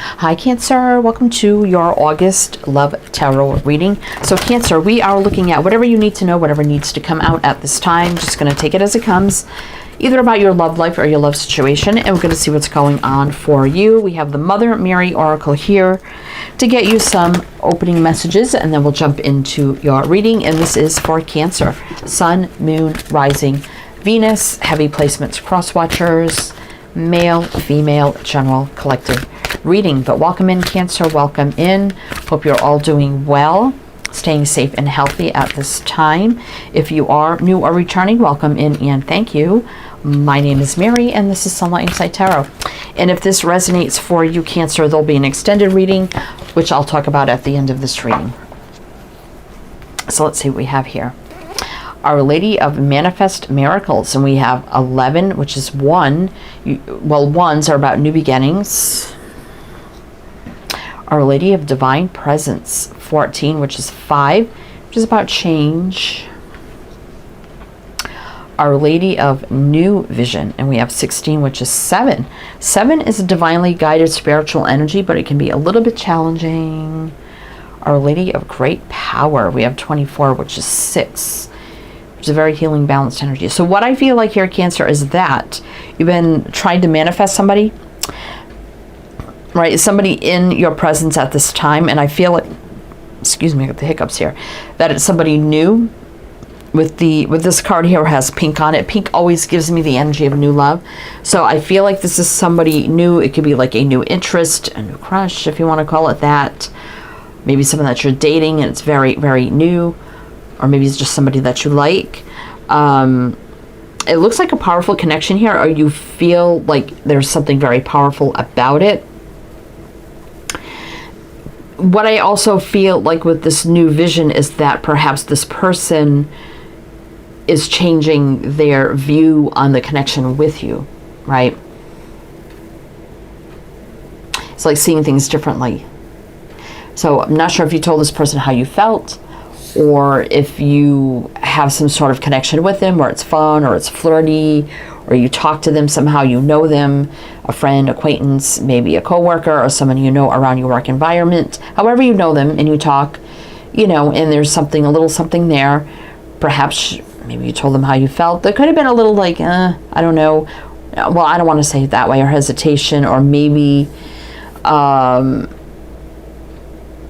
Hi Cancer, welcome to your August Love Tarot reading. So Cancer, we are looking at whatever you need to know, whatever needs to come out at this time. Just going to take it as it comes, either about your love life or your love situation, and we're going to see what's going on for you. We have the Mother Mary Oracle here to get you some opening messages, and then we'll jump into your reading. And this is for Cancer, Sun, Moon, Rising, Venus, heavy placements, cross watchers, male, female, general, collective reading. But welcome in Cancer, welcome in. Hope you're all doing well, staying safe and healthy at this time. If you are new or returning, welcome in and thank you. My name is Mary and this is Sunlight Insight Tarot. And if this resonates for you Cancer, there'll be an extended reading which I'll talk about at the end of this reading. So let's see what we have here. Our Lady of Manifest Miracles, and we have 11, which is 1. Ones are about new beginnings. Our Lady of Divine Presence, 14, which is 5, which is about change. Our Lady of New Vision, and we have 16, which is 7. 7 is a divinely guided spiritual energy, but it can be a little bit challenging. Our Lady of Great Power, we have 24, which is 6. It's a very healing, balanced energy. So what I feel like here, Cancer, is that you've been trying to manifest somebody, right? Somebody in your presence at this time, and I feel like, excuse me, I got the hiccups here, that it's somebody new. With this card here, has pink on it. Pink always gives me the energy of new love. So I feel like this is somebody new. It could be like a new interest, a new crush, if you want to call it that. Maybe someone that you're dating and it's very, very new. Or maybe it's just somebody that you like. It looks like a powerful connection here, or you feel like there's something very powerful about it. What I also feel like with this new vision is that perhaps this person is changing their view on the connection with you, right? It's like seeing things differently. So I'm not sure if you told this person how you felt, or if you have some sort of connection with them, or it's fun, or it's flirty, or you talk to them somehow, you know them, a friend, acquaintance, maybe a coworker, or someone you know around your work environment. However you know them and you talk, you know, and there's something, a little something there. Perhaps maybe you told them how you felt. There could have been a little like, I don't know. Well, I don't want to say it that way, or hesitation, or maybe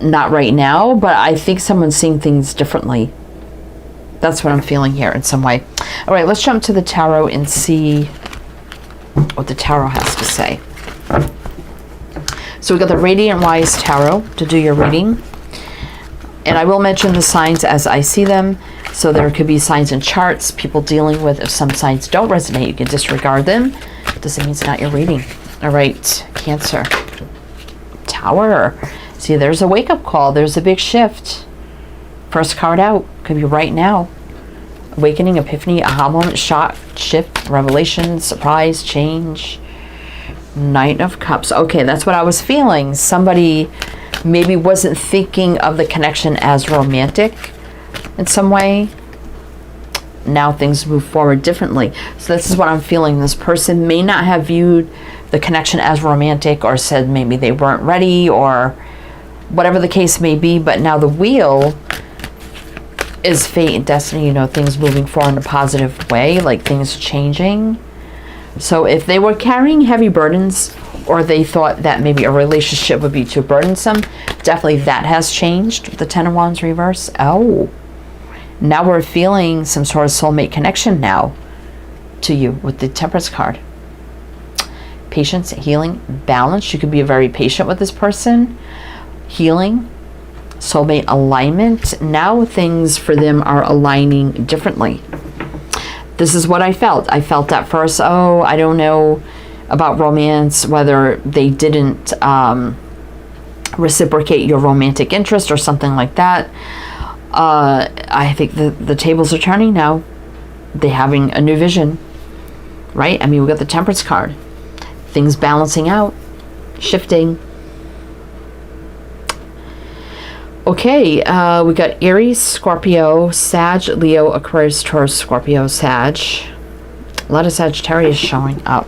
not right now, but I think someone's seeing things differently. That's what I'm feeling here in some way. All right, let's jump to the tarot and see what the tarot has to say. So we got the Radiant Wise Tarot to do your reading. And I will mention the signs as I see them. So there could be signs and charts people dealing with. If some signs don't resonate, you can disregard them. Doesn't mean it's not your reading. All right, Cancer. Tower. See, there's a wake-up call. There's a big shift. First card out. Could be right now. Awakening, epiphany, aha moment, shock, shift, revelation, surprise, change. Knight of Cups. Okay, that's what I was feeling. Somebody maybe wasn't thinking of the connection as romantic in some way. Now things move forward differently. So this is what I'm feeling. This person may not have viewed the connection as romantic, or said maybe they weren't ready, or whatever the case may be, but now the wheel is fate and destiny, you know, things moving forward in a positive way, like things changing. So if they were carrying heavy burdens, or they thought that maybe a relationship would be too burdensome, definitely that has changed with the Ten of Wands reverse. Oh, now we're feeling some sort of soulmate connection now to you with the Temperance card. Patience, healing, balance. You could be very patient with this person. Healing, soulmate alignment. Now things for them are aligning differently. This is what I felt. I felt at first, oh, I don't know about romance, whether they didn't reciprocate your romantic interest or something like that. I think the tables are turning now. They're having a new vision, right? I mean, we got the Temperance card. Things balancing out, shifting. Okay, we got Aries, Scorpio, Sag, Leo, Aquarius, Taurus, Scorpio, Sag. A lot of Sagittarius showing up.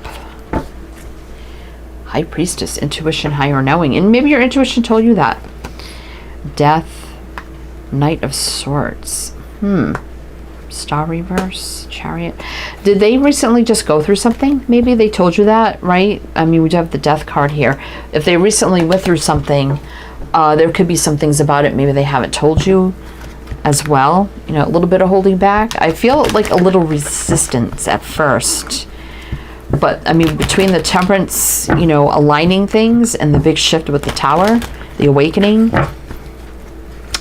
High Priestess, intuition, higher knowing. And maybe your intuition told you that. Death, Knight of Swords. Star reverse, Chariot. Did they recently just go through something? Maybe they told you that, right? I mean, we do have the Death card here. If they recently went through something, there could be some things about it maybe they haven't told you as well. You know, a little bit of holding back. I feel like a little resistance at first. But, I mean, between the Temperance, you know, aligning things and the big shift with the Tower, the awakening,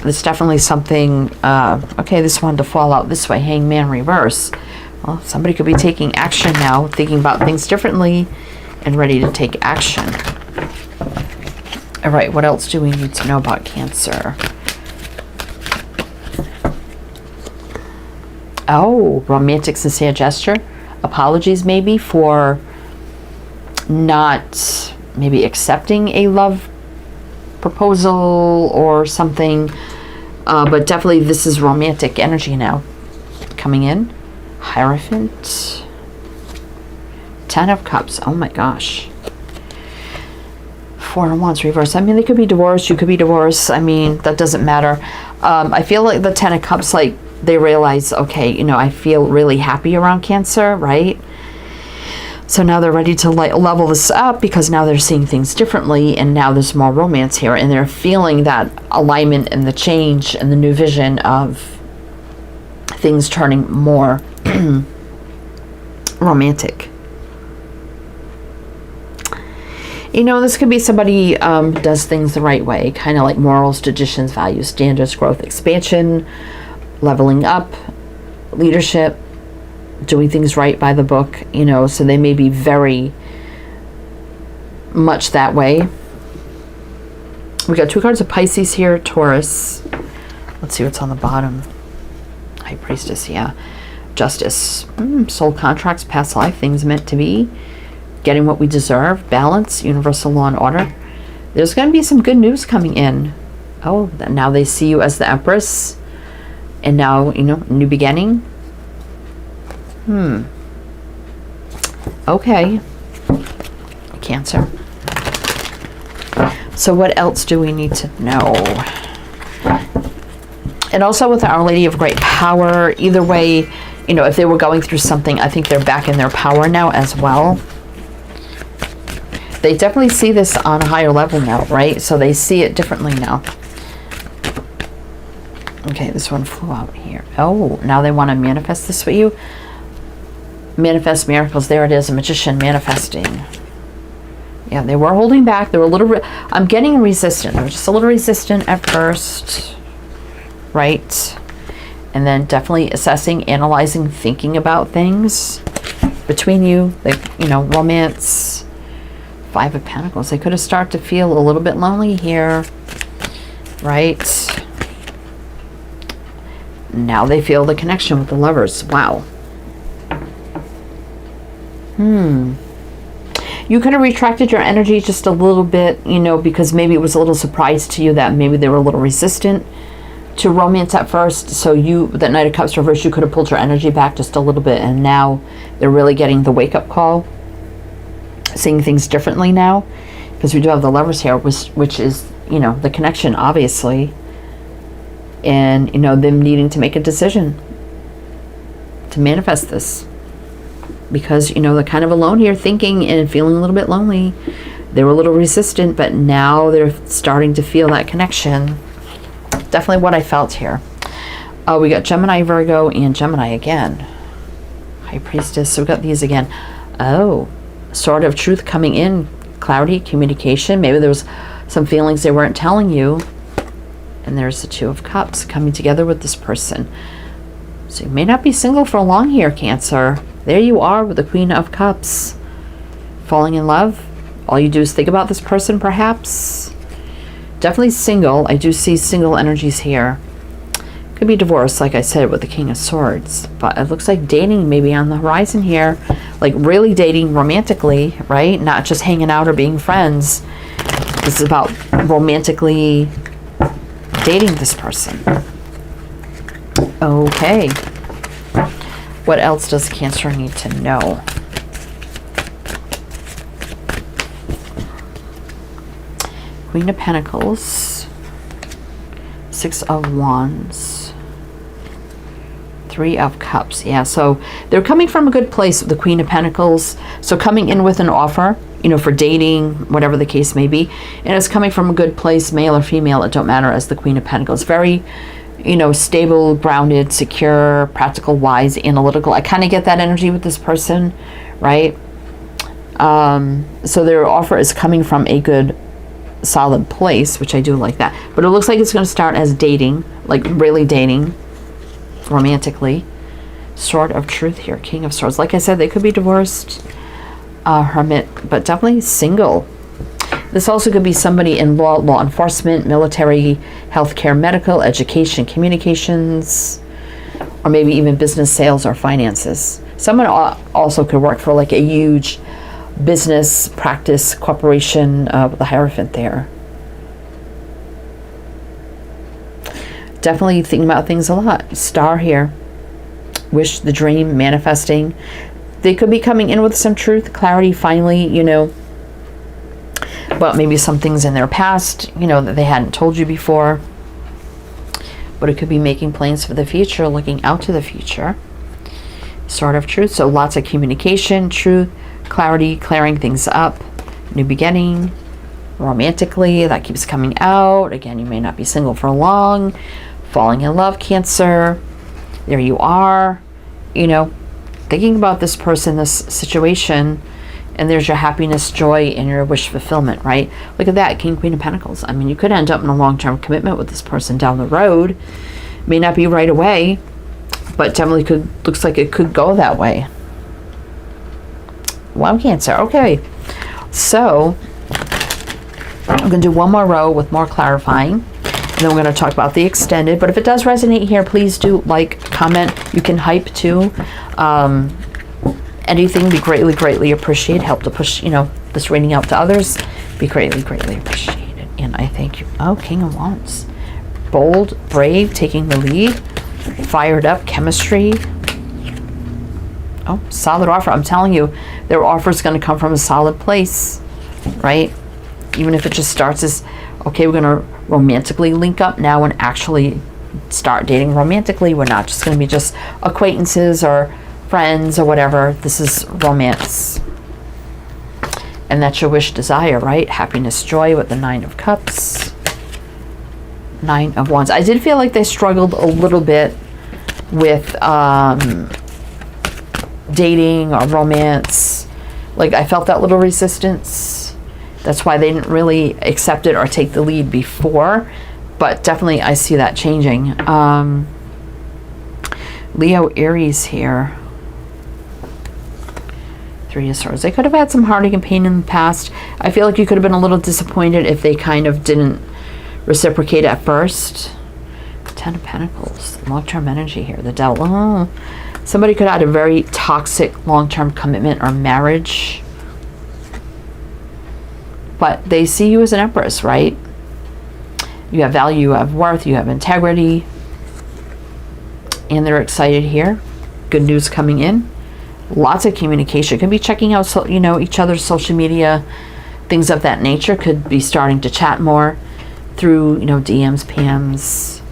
there's definitely something, okay, this wanted to fall out this way, Hangman reverse. Well, somebody could be taking action now, thinking about things differently and ready to take action. All right, what else do we need to know about Cancer? Oh, romantic, sincere gesture. Apologies maybe for not maybe accepting a love proposal or something. But definitely this is romantic energy now coming in. Hierophant. 10 of Cups. Oh my gosh. 4 of Wands reverse. I mean, they could be divorced. You could be divorced. I mean, that doesn't matter. I feel like the 10 of Cups, like they realize, okay, you know, I feel really happy around Cancer, right? So now they're ready to level this up because now they're seeing things differently, and now there's more romance here, and they're feeling that alignment and the change and the new vision of things turning more romantic. You know, this could be somebody does things the right way, kind of like morals, traditions, values, standards, growth, expansion, leveling up, leadership, doing things right by the book, you know, so they may be very much that way. We got 2 cards of Pisces here, Taurus. Let's see what's on the bottom. High Priestess, yeah. Justice, soul contracts, past life, things meant to be, getting what we deserve, balance, universal law and order. There's going to be some good news coming in. Oh, now they see you as the Empress, and now, you know, new beginning. Okay. Cancer. So what else do we need to know? And also with Our Lady of Great Power, either way, you know, if they were going through something, I think they're back in their power now as well. They definitely see this on a higher level now, right? So they see it differently now. Okay, this one flew out here. Oh, now they want to manifest this with you. Manifest miracles. There it is, a magician manifesting. Yeah, they were holding back. They were a little, I'm getting resistant. They were just a little resistant at first, right? And then definitely assessing, analyzing, thinking about things between you, like, you know, romance. 5 of Pentacles. They could have started to feel a little bit lonely here, right? Now they feel the connection with the Lovers. Wow. You could have retracted your energy just a little bit, you know, because maybe it was a little surprise to you that maybe they were a little resistant to romance at first. So you, that Knight of Cups reverse, you could have pulled your energy back just a little bit, and now they're really getting the wake-up call, seeing things differently now, because we do have the Lovers here, which is, you know, the connection, obviously, and, you know, them needing to make a decision to manifest this. Because, you know, they're kind of alone here, thinking and feeling a little bit lonely. They were a little resistant, but now they're starting to feel that connection. Definitely what I felt here. We got Gemini, Virgo, and Gemini again. High Priestess. So we got these again. Oh, Sword of Truth coming in. Clarity, communication. Maybe there was some feelings they weren't telling you. And there's the 2 of Cups coming together with this person. So you may not be single for long here, Cancer. There you are with the Queen of Cups. Falling in love. All you do is think about this person, perhaps. Definitely single. I do see single energies here. Could be divorced, like I said, with the King of Swords. But it looks like dating may be on the horizon here. Like really dating romantically, right? Not just hanging out or being friends. This is about romantically dating this person. Okay. What else does Cancer need to know? Queen of Pentacles, 6 of Wands, 3 of Cups. Yeah, so they're coming from a good place with the Queen of Pentacles. So coming in with an offer, you know, for dating, whatever the case may be. And it's coming from a good place, male or female, it don't matter, as the Queen of Pentacles. Very, you know, stable, grounded, secure, practical, wise, analytical. I kind of get that energy with this person, right? So their offer is coming from a good, solid place, which I do like that. But it looks like it's going to start as dating, like really dating, romantically. Sword of Truth here, King of Swords. Like I said, they could be divorced, Hermit, but definitely single. This also could be somebody in law enforcement, military, healthcare, medical, education, communications, or maybe even business, sales, or finances. Someone also could work for like a huge business, practice, corporation, with the Hierophant there. Definitely thinking about things a lot. Star here. Wish, the dream, manifesting. They could be coming in with some truth, clarity, finally, you know, about maybe some things in their past, you know, that they hadn't told you before. But it could be making plans for the future, looking out to the future. Sword of Truth. So lots of communication, truth, clarity, clearing things up, new beginning, romantically, that keeps coming out. Again, you may not be single for long. Falling in love, Cancer. There you are, you know, thinking about this person, this situation, and there's your happiness, joy, and your wish fulfillment, right? Look at that, King, Queen of Pentacles. I mean, you could end up in a long-term commitment with this person down the road. May not be right away, but definitely could, looks like it could go that way. Wow, Cancer. Okay, so I'm going to do one more row with more clarifying. And then we're going to talk about the extended. But if it does resonate here, please do like, comment. You can hype too. Anything be greatly, greatly appreciated. Help to push, you know, this reading out to others. Be greatly, greatly appreciated. And I thank you. Oh, King of Wands. Bold, brave, taking the lead. Fired up, chemistry. Oh, solid offer. I'm telling you, their offer is going to come from a solid place, right? Even if it just starts as, okay, we're going to romantically link up now and actually start dating romantically. We're not just going to be just acquaintances or friends or whatever. This is romance. And that's your wish, desire, right? Happiness, joy with the 9 of Cups. 9 of Wands. I did feel like they struggled a little bit with dating or romance. Like I felt that little resistance. That's why they didn't really accept it or take the lead before. But definitely I see that changing. Leo, Aries here. 3 of Swords. They could have had some heartache and pain in the past. I feel like you could have been a little disappointed if they kind of didn't reciprocate at first. 10 of Pentacles. Long-term energy here. The Devil. Oh, somebody could have had a very toxic long-term commitment or marriage. But they see you as an Empress, right? You have value, you have worth, you have integrity. And they're excited here. Good news coming in. Lots of communication. Could be checking out, you know, each other's social media, things of that nature. Could be starting to chat more through, you know, DMs, PMs,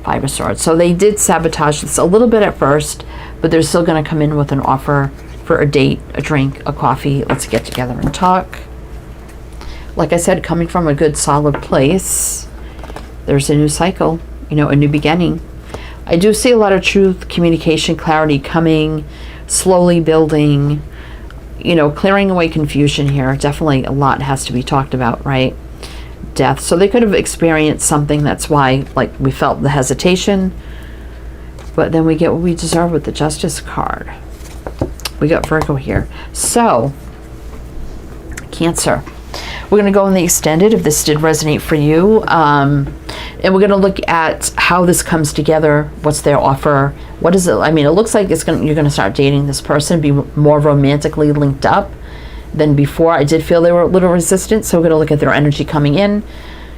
5 of Swords. So they did sabotage this a little bit at first, but they're still going to come in with an offer for a date, a drink, a coffee. Let's get together and talk. Like I said, coming from a good, solid place, there's a new cycle, you know, a new beginning. I do see a lot of truth, communication, clarity coming, slowly building, you know, clearing away confusion here. Definitely a lot has to be talked about, right? Death. So they could have experienced something. That's why, like, we felt the hesitation. But then we get what we deserve with the Justice card. We got Virgo here. So, Cancer. We're going to go in the extended if this did resonate for you. And we're going to look at how this comes together. What's their offer? What is it? I mean, it looks like you're going to start dating this person, be more romantically linked up than before. I did feel they were a little resistant, so we're going to look at their energy coming in.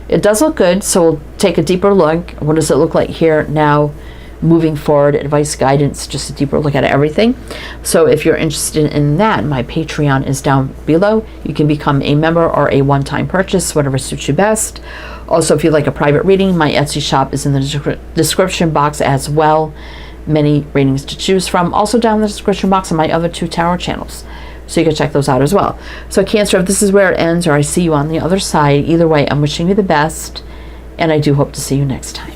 It does look good, so we'll take a deeper look. What does it look like here now moving forward, advice, guidance, just a deeper look at everything. So if you're interested in that, my Patreon is down below. You can become a member or a one-time purchase, whatever suits you best. Also, if you'd like a private reading, my Etsy shop is in the description box as well. Many readings to choose from. Also down in the description box on my other 2 tarot channels. So you can check those out as well. So Cancer, if this is where it ends or I see you on the other side, either way, I'm wishing you the best. And I do hope to see you next time.